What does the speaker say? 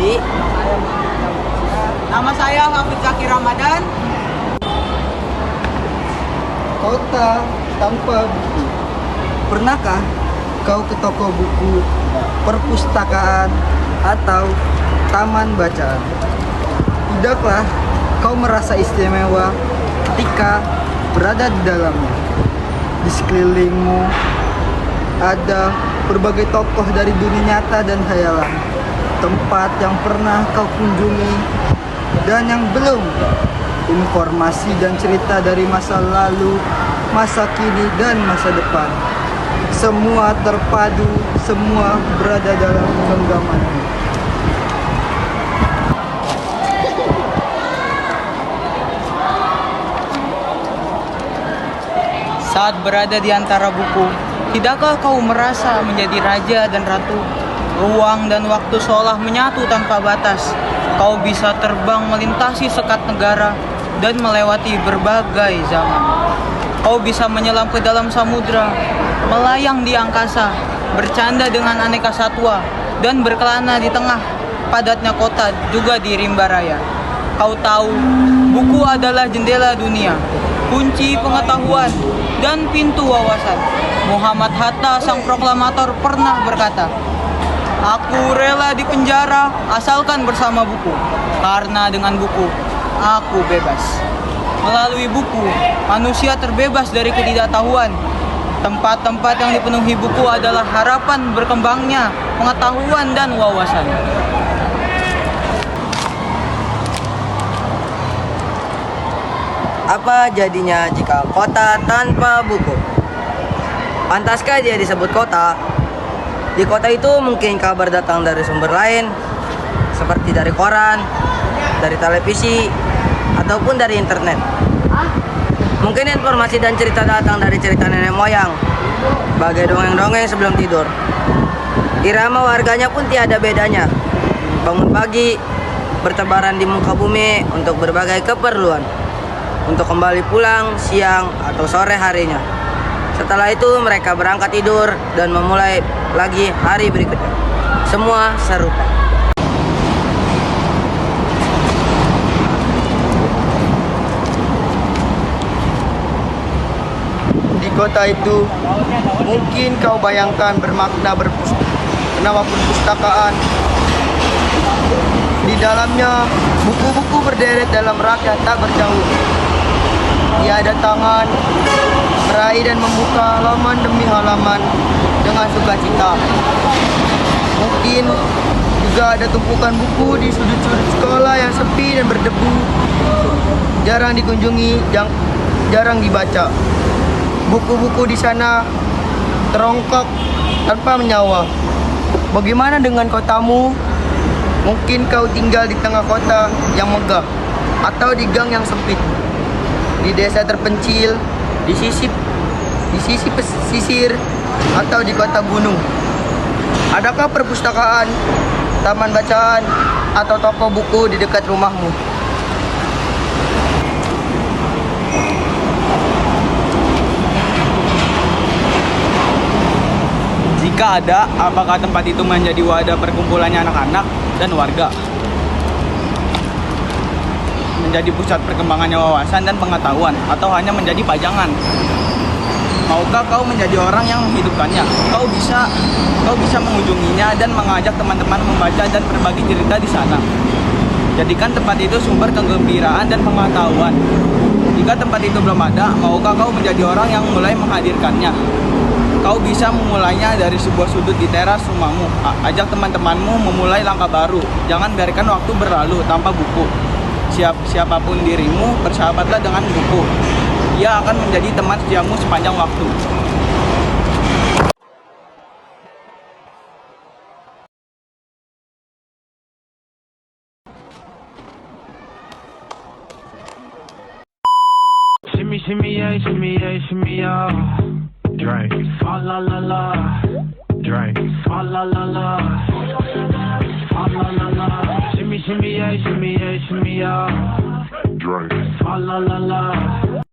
diri. Nama saya Hafid Zaki Ramadan. Kota tanpa buku. Pernahkah kau ke toko buku, perpustakaan, atau taman bacaan? Tidakkah kau merasa istimewa ketika berada di dalamnya? Di sekelilingmu ada berbagai tokoh dari dunia nyata dan khayalan, tempat yang pernah kau kunjungi dan yang belum, informasi dan cerita dari masa lalu, masa kini, dan masa depan. Semua terpadu, semua berada dalam genggaman. Saat berada di antara buku, tidakkah kau merasa menjadi raja dan ratu? Ruang dan waktu seolah menyatu tanpa batas. Kau bisa terbang melintasi sekat negara dan melewati berbagai zaman. Kau bisa menyelam ke dalam samudra, melayang di angkasa, bercanda dengan aneka satwa, dan berkelana di tengah padatnya kota juga di rimba raya. Kau tahu, buku adalah jendela dunia, kunci pengetahuan, dan pintu wawasan. Muhammad Hatta, sang proklamator, pernah berkata, "Aku rela di penjara asalkan bersama buku, karena dengan buku aku bebas." Melalui buku, manusia terbebas dari ketidaktahuan. Tempat-tempat yang dipenuhi buku adalah harapan berkembangnya pengetahuan dan wawasan. Apa jadinya jika kota tanpa buku? Pantaskah dia disebut kota? Di kota itu mungkin kabar datang dari sumber lain, seperti dari koran, dari televisi, ataupun dari internet. Mungkin informasi dan cerita datang dari cerita nenek moyang, bagai dongeng-dongeng sebelum tidur. Irama warganya pun tiada bedanya. Bangun pagi, bertebaran di muka bumi untuk berbagai keperluan, untuk kembali pulang siang atau sore harinya. Setelah itu mereka berangkat tidur dan memulai lagi hari berikutnya. Semua serupa. Di kota itu, mungkin kau bayangkan bermakna bernama perpustakaan. Di dalamnya, buku-buku berderet dalam rak yang tak berjauh. Tiada tangan, meraih dan membuka halaman demi halaman dengan sukacita. Mungkin juga ada tumpukan buku di sudut-sudut sekolah yang sepi dan berdebu, jarang dikunjungi, jarang dibaca. Buku-buku di sana terongkak tanpa menyawa. Bagaimana dengan kotamu? Mungkin kau tinggal di tengah kota yang megah, atau di gang yang sempit, di desa terpencil, di sisi pesisir, atau di kota gunung. Adakah perpustakaan, taman bacaan, atau toko buku di dekat rumahmu? Jika ada, apakah tempat itu menjadi wadah perkumpulannya anak-anak dan warga? Menjadi pusat perkembangannya wawasan dan pengetahuan, atau hanya menjadi pajangan? Maukah kau menjadi orang yang menghidupkannya? Kau bisa mengunjunginya dan mengajak teman-teman membaca dan berbagi cerita di sana. Jadikan tempat itu sumber kegembiraan dan pengetahuan. Jika tempat itu belum ada, maukah kau menjadi orang yang mulai menghadirkannya? Kau bisa memulainya dari sebuah sudut di teras rumahmu. Ajak teman-temanmu memulai langkah baru. Jangan biarkan waktu berlalu tanpa buku. Siapapun dirimu, bersahabatlah dengan buku. Ia akan menjadi teman setiamu sepanjang waktu. Shimmy, shimmy, yeah, shimmy, yeah, shimmy, yeah. Drink. Fa la la la. Drink. Fa la la la. Fa la la la. Shimmy, shimmy, yeah, shimmy, yeah, shimmy, yeah. Drink. Fa la la la.